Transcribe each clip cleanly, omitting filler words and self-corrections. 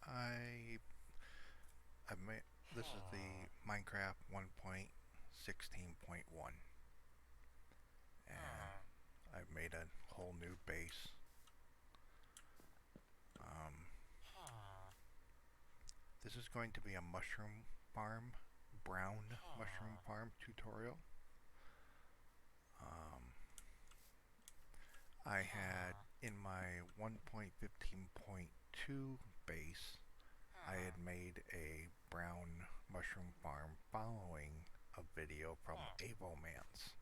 I made this is the Minecraft 1.16.1, and I've made a whole new base. Um, this is going to be a mushroom farm, brown mushroom farm tutorial. I had in my 1.15.2 base, I had made a brown mushroom farm following a video from Avomance,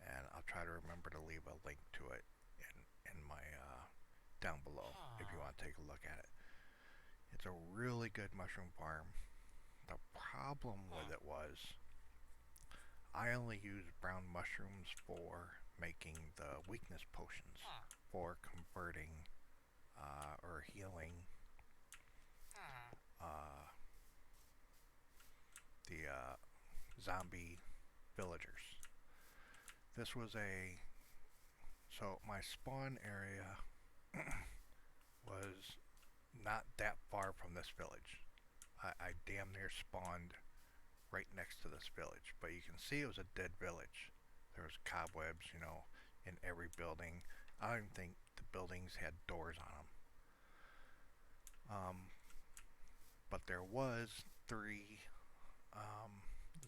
and I'll try to remember to leave a link to it in my down below if you want to take a look at it. It's a really good mushroom farm. The problem with it was I only used brown mushrooms for making the weakness potions, for converting or healing uh, the zombie villagers. This was so my spawn area was not that far from this village. I damn near spawned right next to this village, but you can see it was a dead village. There was cobwebs, in every building. I don't even think the buildings had doors on them. But there was three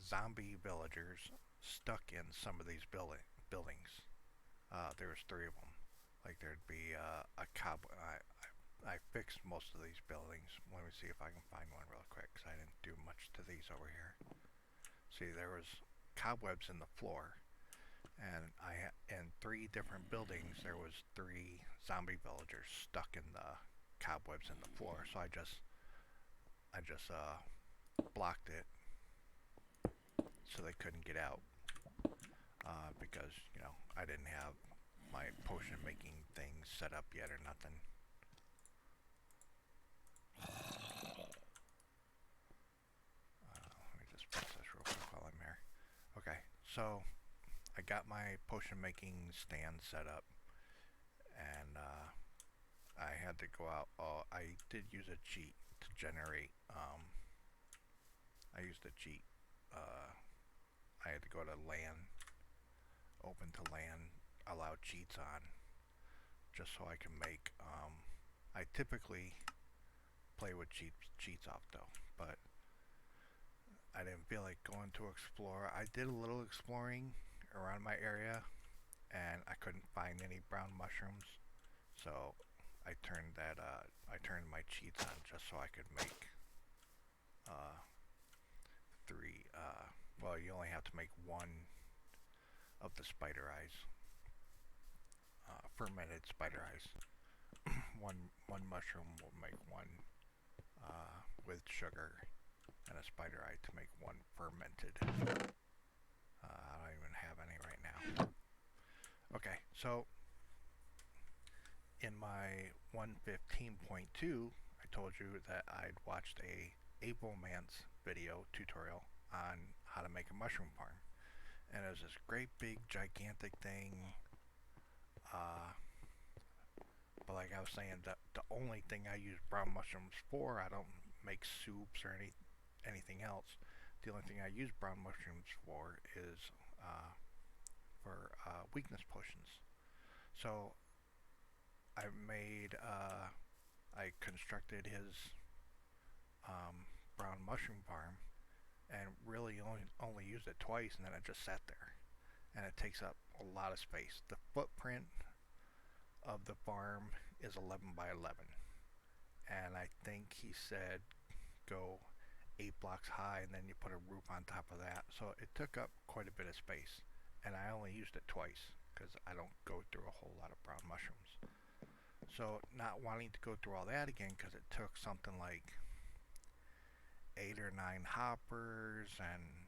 zombie villagers stuck in some of these buildings. There was three of them. Like there'd be a cobweb. I fixed most of these buildings. Let me see if I can find one real quick, because I didn't do much to these over here. See, there was cobwebs in the floor, and in three different buildings there was three zombie villagers stuck in the cobwebs in the floor. So I just blocked it so they couldn't get out, because I didn't have my potion making things set up yet or nothing. Let me just fix this real quick while I'm here. Okay, so I got my potion making stand set up, and I had to go out. I did use a cheat to generate. I used a cheat. I had to go to LAN, open to LAN, allow cheats on, just so I can make. I typically play with cheats off though, but I didn't feel like going to explore. I did a little exploring around my area, and I couldn't find any brown mushrooms, so I turned my cheats on just so I could make three. Well, you only have to make one of the spider eyes, fermented spider eyes. one mushroom will make one with sugar, and a spider eye to make one fermented. I don't even have any right now. Okay, so in my 1.15.2, I told you that I'd watched a Avomance video tutorial on how to make a mushroom farm, and it was this great big gigantic thing. But like I was saying, the only thing I use brown mushrooms for, I don't make soups or anything else. The only thing I use brown mushrooms for is for weakness potions. So I constructed his brown mushroom farm, and really only used it twice, and then it just sat there. And it takes up a lot of space. The footprint of the farm is 11 by 11, and I think he said go 8 blocks high, and then you put a roof on top of that. So it took up quite a bit of space, and I only used it twice because I don't go through a whole lot of brown mushrooms. So not wanting to go through all that again, because it took something like 8 or 9 hoppers and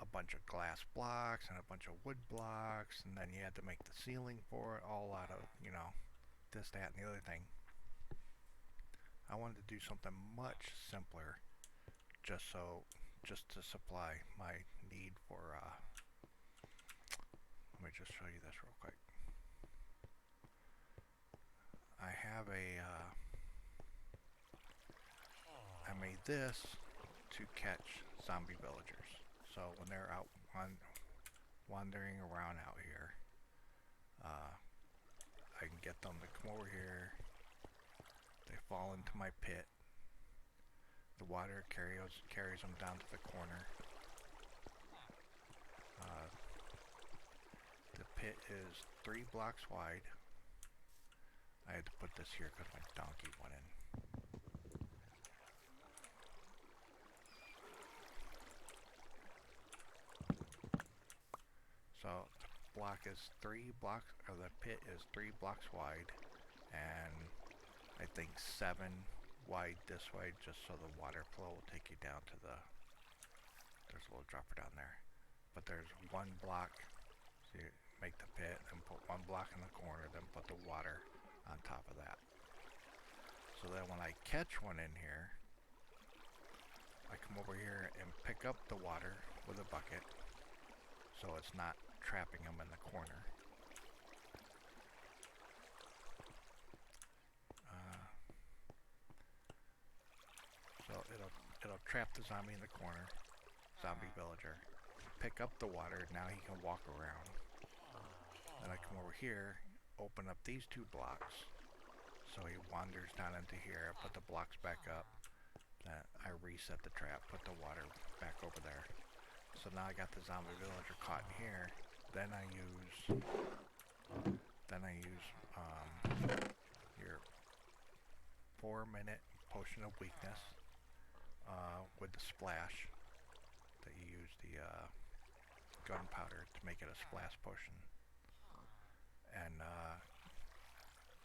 a bunch of glass blocks and a bunch of wood blocks, and then you had to make the ceiling for it all out of, this, that, and the other thing. I wanted to do something much simpler, just to supply my need for, let me just show you this real quick. I have made this to catch zombie villagers. So when they're out wandering around out here, I can get them to come over here. They fall into my pit. The water carries them down to the corner. The pit is 3 blocks wide. I had to put this here because my donkey went in. So the block is 3 blocks, or the pit is 3 blocks wide, and I think 7 wide this way, just so the water flow will take you down to the, there's a little dropper down there, but there's 1 block, so you make the pit and put 1 block in the corner, then put the water on top of that. So then when I catch one in here, I come over here and pick up the water with a bucket, so it's not trapping them in the corner. So it'll trap the zombie in the corner, zombie villager. Pick up the water, now he can walk around. Then I come over here, open up these 2 blocks, so he wanders down into here, put the blocks back up, then I reset the trap, put the water back over there. So now I got the zombie villager caught in here. Then I use your 4-minute potion of weakness with the splash that you use the gunpowder to make it a splash potion. And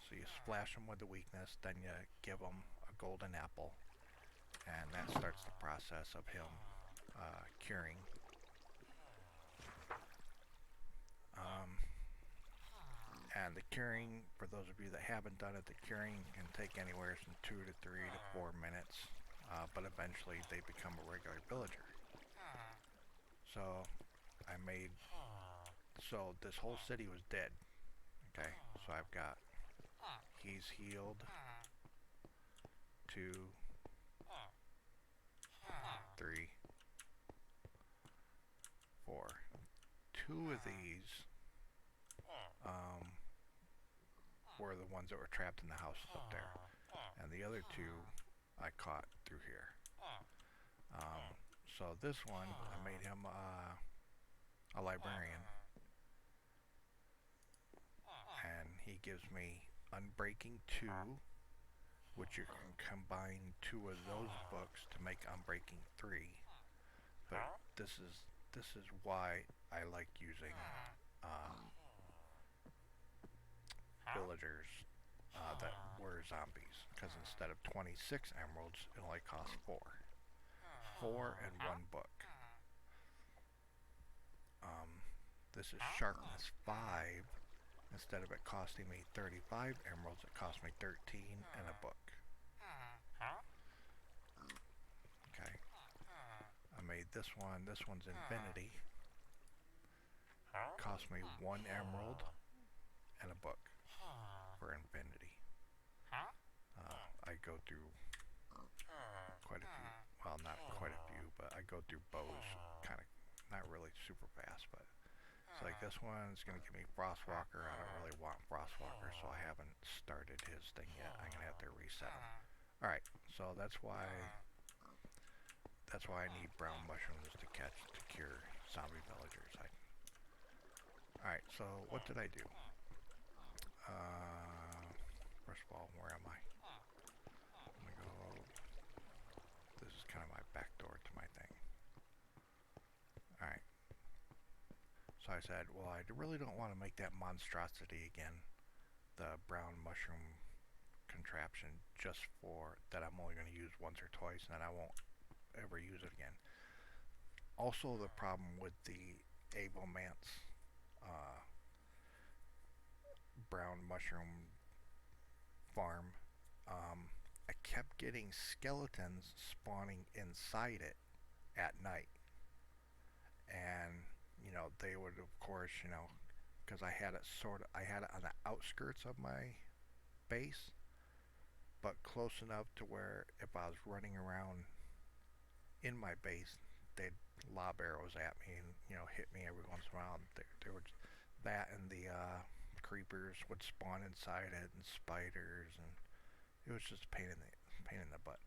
so you splash them with the weakness, then you give them a golden apple, and that starts the process of him curing. And the curing, for those of you that haven't done it, the curing can take anywhere from 2 to 3 to 4 minutes, but eventually they become a regular villager. So so this whole city was dead. Okay, so I've got, he's healed, 2, 3, 4. 2 of these were the ones that were trapped in the house up there, and the other 2 I caught through here. So this one, I made him a librarian, and he gives me Unbreaking 2, which you can combine 2 of those books to make Unbreaking 3. But this is why I like using villagers that were zombies, because instead of 26 emeralds, it only costs 4 and 1 book. This is sharpness 5. Instead of it costing me 35 emeralds, it cost me 13 and a book. Okay, I made this one. This one's Infinity. Cost me 1 emerald and a book for Infinity. I go through quite a few, well, not quite a few, but I go through bows kind of, not really super fast, but it's like this one's going to give me Frostwalker. I don't really want Frostwalker, so I haven't started his thing yet. I'm going to have to reset him. Alright, so that's why I need brown mushrooms to cure zombie villagers. Alright, so what did I do? First of all, where am I? I'm gonna go, this is kind of my back door to my thing. Alright. So I said, well, I really don't want to make that monstrosity again, the brown mushroom contraption, just for that I'm only going to use once or twice, and then I won't ever use it again. Also, the problem with the Avomance brown mushroom farm, I kept getting skeletons spawning inside it at night, and you know, they would, of course, you know, because I had it on the outskirts of my base, but close enough to where if I was running around in my base, they'd lob arrows at me and hit me every once in a while. There was that, and the creepers would spawn inside it, and spiders, and it was just a pain in the butt.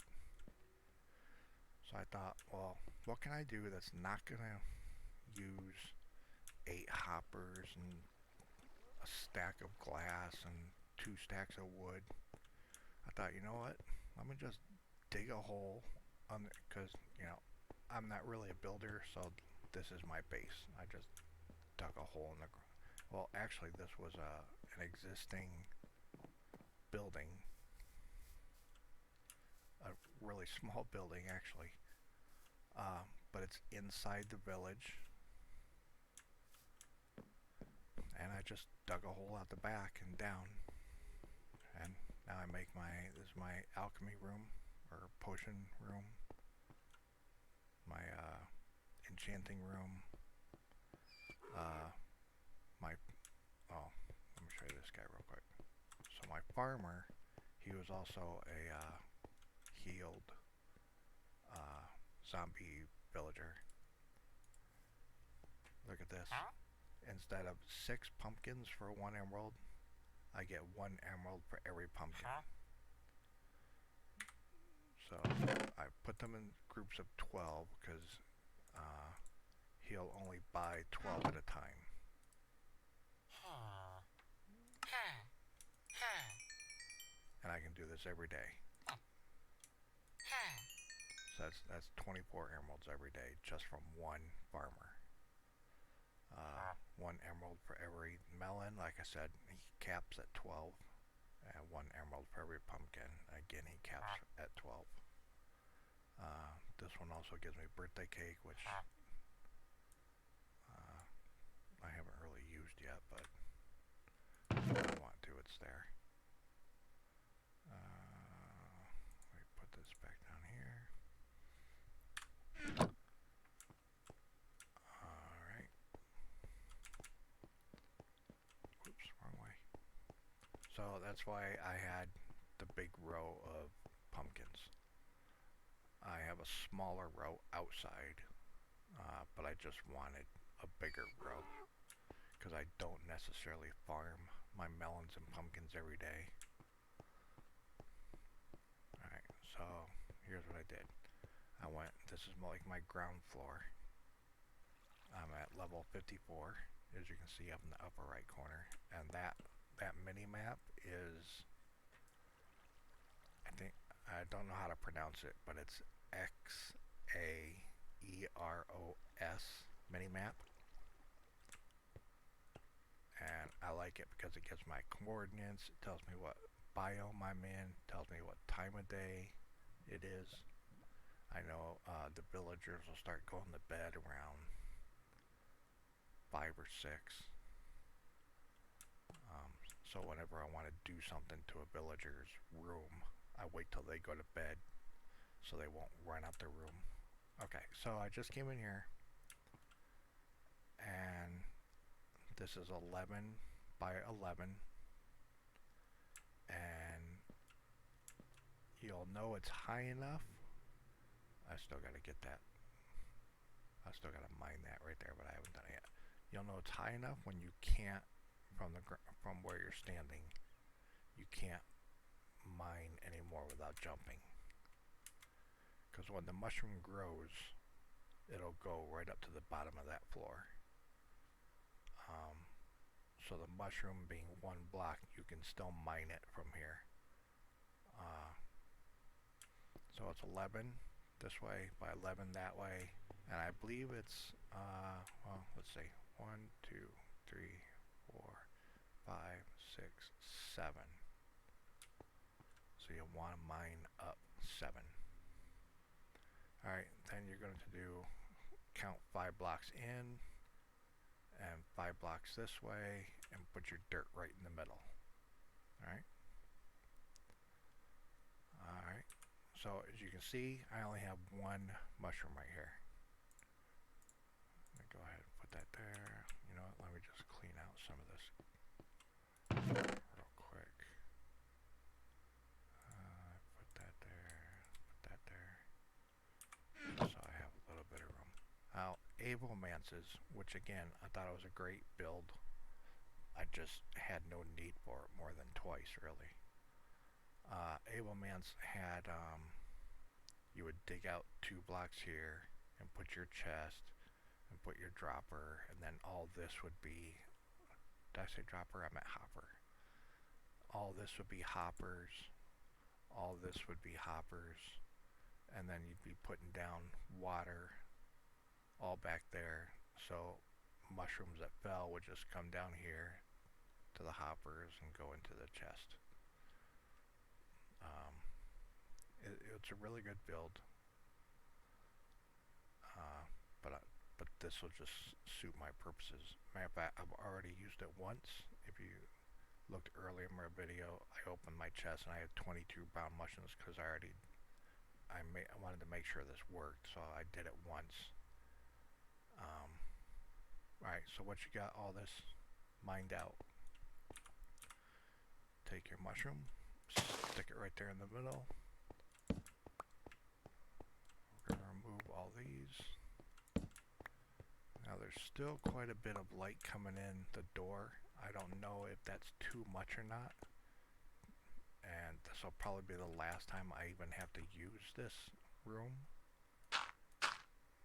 So I thought, well, what can I do that's not gonna use 8 hoppers and a stack of glass and 2 stacks of wood? I thought, you know what? Let me just dig a hole on because I'm not really a builder, so this is my base. I just dug a hole in the ground. Well, actually, this was an existing building, a really small building actually, but it's inside the village, and I just dug a hole out the back and down, and now I make this is my alchemy room, or potion room, my enchanting room, let me show you this guy real quick. So my farmer, he was also a healed zombie villager. Look at this. Instead of 6 pumpkins for 1 emerald, I get 1 emerald for every pumpkin. So I put them in groups of 12 because he'll only buy 12 at a time. And I can do this every day. So that's 24 emeralds every day just from 1 farmer. 1 emerald for every melon, like I said, he caps at 12. And 1 emerald for every pumpkin. Again, he caps at 12. This one also gives me birthday cake, which I haven't really used yet, but if I want to, it's there. Let me put this back down here. Alright. Oops, wrong way. So that's why I had the big row of pumpkins. I have a smaller row outside, but I just wanted a bigger row because I don't necessarily farm my melons and pumpkins every day. Alright, so here's what I did. This is like my ground floor. I'm at level 54, as you can see up in the upper right corner, and that mini-map is, I don't know how to pronounce it, but it's Xaeros mini-map. And I like it because it gives my coordinates, it tells me what biome I'm in, tells me what time of day it is. I know the villagers will start going to bed around 5 or 6. So whenever I want to do something to a villager's room, I wait till they go to bed so they won't run out their room. Okay, so I just came in here, and this is 11 by 11, and you'll know it's high enough. I still got to get that. I still got to mine that right there, but I haven't done it yet. You'll know it's high enough when you can't, from where you're standing, you can't mine anymore without jumping. Because when the mushroom grows, it'll go right up to the bottom of that floor. So the mushroom being 1 block, you can still mine it from here. So it's 11 this way by 11 that way, and I believe it's well, let's see, 1, 2, 3, 4, 5, 6, 7. So you want to mine up 7. Alright, then you're going to count 5 blocks in and 5 blocks this way, and put your dirt right in the middle. Alright. Alright. So as you can see, I only have 1 mushroom right here. Let me go ahead and put that there. You know what, let me just clean out some of this real quick. Avomances, which again, I thought it was a great build. I just had no need for it more than twice, really. Avomance had, you would dig out 2 blocks here and put your chest and put your dropper, and then all this would be, did I say dropper? I meant hopper. All this would be hoppers, all this would be hoppers, and then you'd be putting down water all back there, so mushrooms that fell would just come down here to the hoppers and go into the chest. It's a really good build, but this will just suit my purposes. Matter of fact, I've already used it once. If you looked earlier in my video, I opened my chest and I had 22 brown mushrooms because I wanted to make sure this worked, so I did it once. Alright, so what you got all this mined out. Take your mushroom, stick it right there in the middle. We're going to remove all these. Now there's still quite a bit of light coming in the door. I don't know if that's too much or not. And this will probably be the last time I even have to use this room.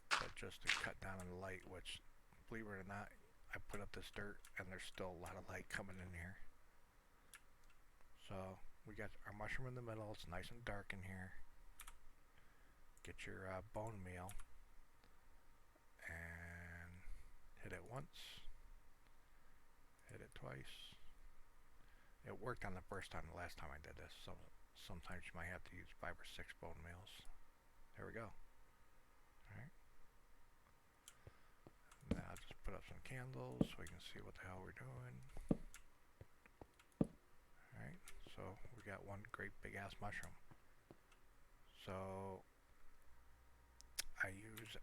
But just to cut down on the light, which, believe it or not, I put up this dirt and there's still a lot of light coming in here. So we got our mushroom in the middle. It's nice and dark in here. Get your bone meal and hit it once, hit it twice. It worked on the first time, the last time I did this, so sometimes you might have to use 5 or 6 bone meals. There we go. Alright. Now just put up some candles so we can see what the hell we're doing. Alright, so we got one great big ass mushroom. So I use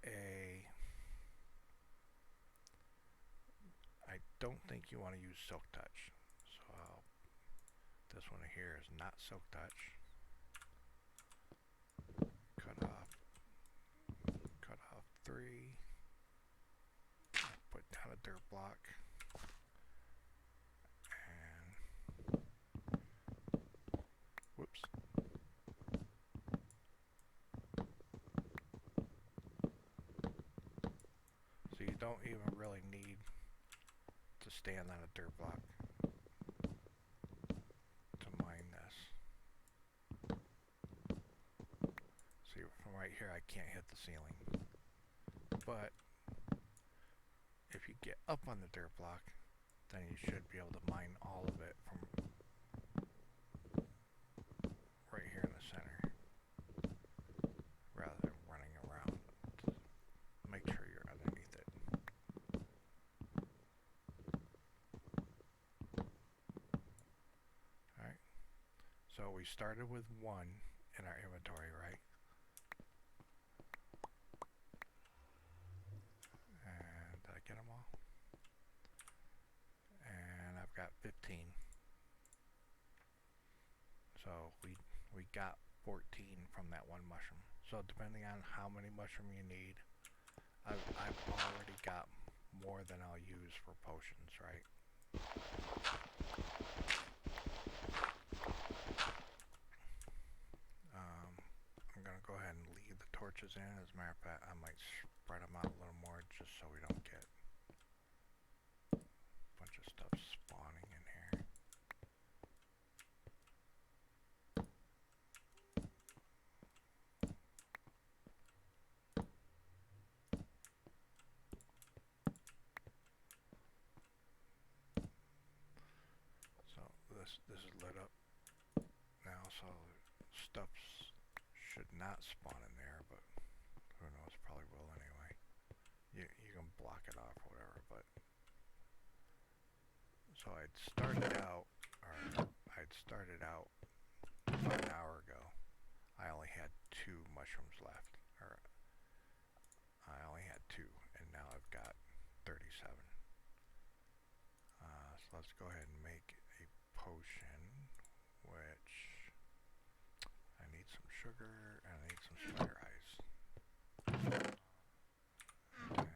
I don't think you want to use silk touch. So this one here is not silk touch. Cut off 3. Put down a dirt block. And whoops. So you don't even really need to stand on a dirt block to mine this. See, from right here I can't hit the ceiling. But if you get up on the dirt block, then you should be able to mine all of it from right here in the center, rather than running around. Make sure you're underneath it. Alright, so we started with 1 in our inventory, right? And did I get them all? And I've got 15. So we got 14 from that one mushroom. So depending on how many mushroom you need, I've already got more than I'll use for potions, right? I'm gonna go ahead and leave the torches in. As a matter of fact, I might spread them out a little more just so we don't get a bunch of stuff spawning in here. So this is lit up now, so stuff should not spawn in there, but who knows, probably will anyway. You can block it off or whatever, but so I'd started out about an hour ago. I only had 2 mushrooms left, or I only had 2, and now I've got 37. So let's go ahead and make a potion, which I need some sugar and I need some spider eyes. And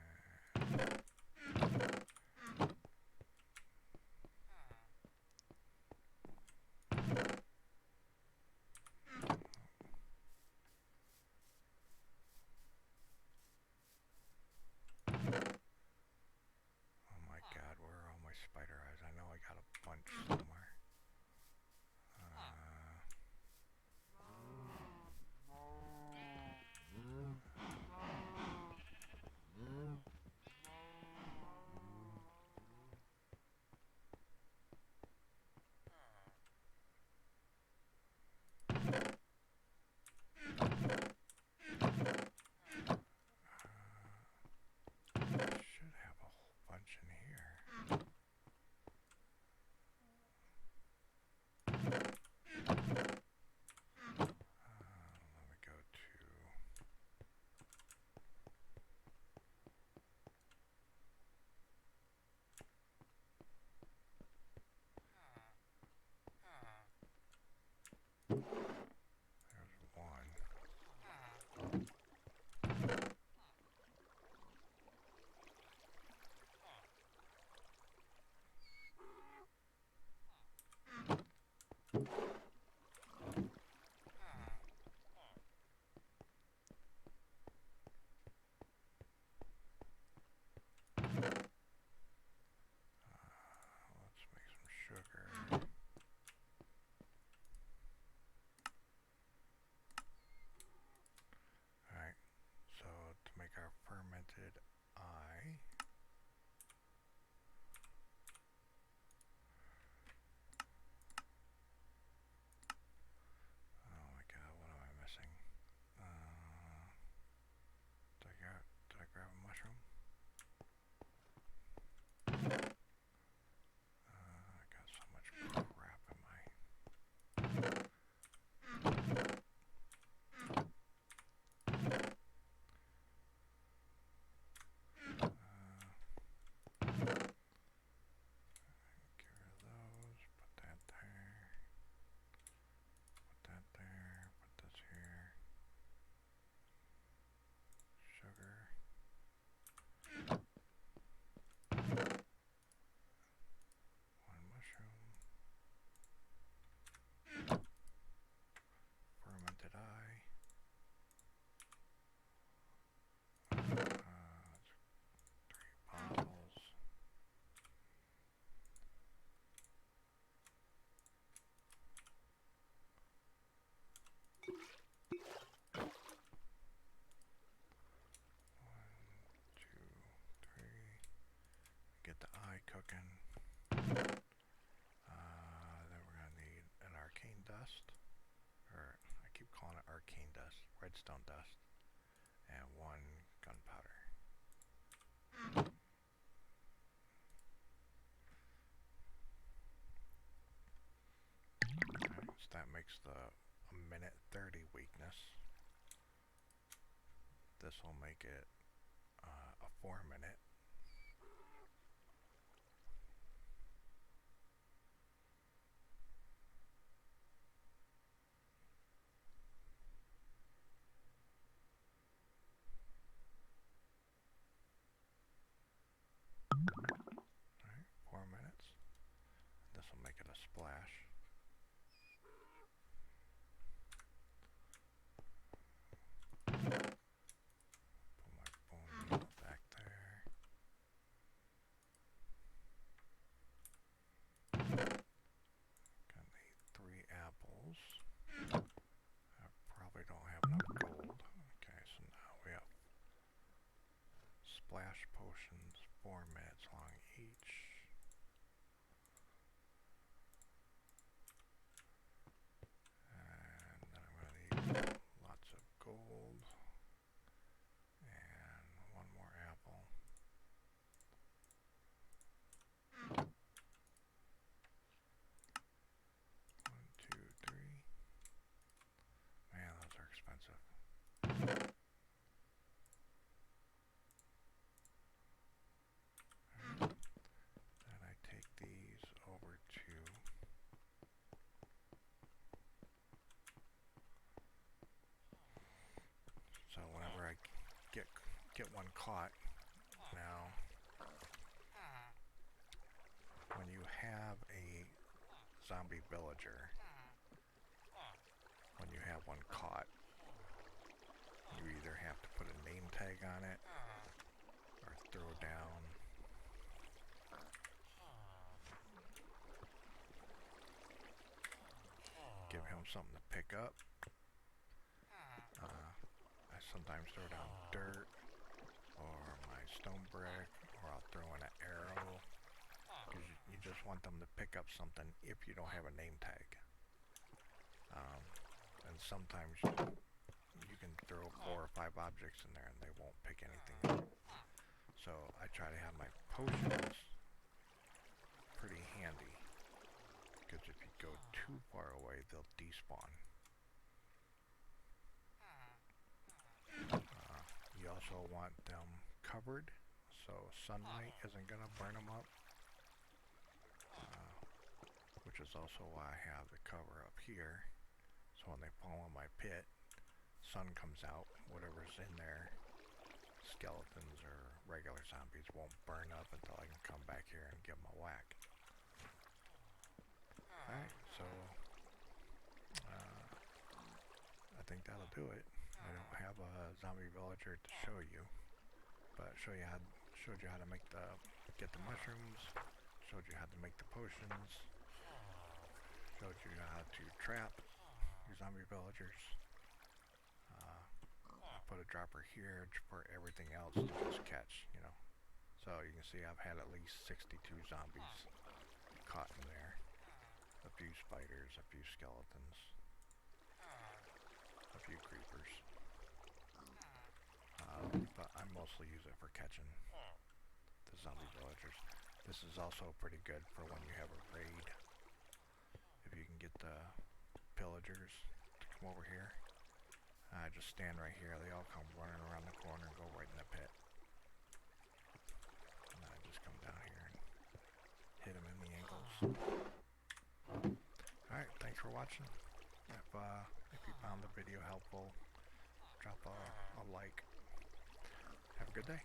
dust, or I keep calling it arcane dust, redstone dust, and 1 gunpowder. Alright, so that makes the a minute 30 weakness. This will make it a 4 minute. Alright, 4 minutes. This will make it a splash. Put my bone meal back there. Gonna need 3 apples. I probably don't have enough gold. Okay, so now we have splash potions, 4 minutes long each. And then I'm going to need lots of gold and 1 more apple. 1, 2, 3. Man, those are expensive. Alright. Then I take these over to so whenever I get one caught, now when you have a zombie villager, when you have one caught, you either have to put a name tag on it or throw down give him something to pick up. I sometimes throw down dirt or my stone brick, or I'll throw in an arrow. You just want them to pick up something if you don't have a name tag. And sometimes you can throw 4 or 5 objects in there and they won't pick anything up. So I try to have my potions pretty handy, because if you go too far away, they'll despawn. You also want them covered, so sunlight isn't going to burn them up, which is also why I have the cover up here, so when they fall in my pit, sun comes out, whatever's in there, skeletons or regular zombies, won't burn up until I can come back here and give them a whack. Alright, so I think that'll do it. I don't have a zombie villager to show you, but showed you how to get the mushrooms, showed you how to make the potions, showed you how to trap your zombie villagers. I put a dropper here for everything else to just catch, you know. So you can see I've had at least 62 zombies caught in there. A few spiders, a few skeletons, a few creepers. But I mostly use it for catching the zombie villagers. This is also pretty good for when you have a raid. If you can get the pillagers to come over here, I just stand right here. They all come running around the corner and go right in the pit. And I just come down here and hit them in the ankles. Alright, thanks for watching. If you found the video helpful, drop a like. Have a good day.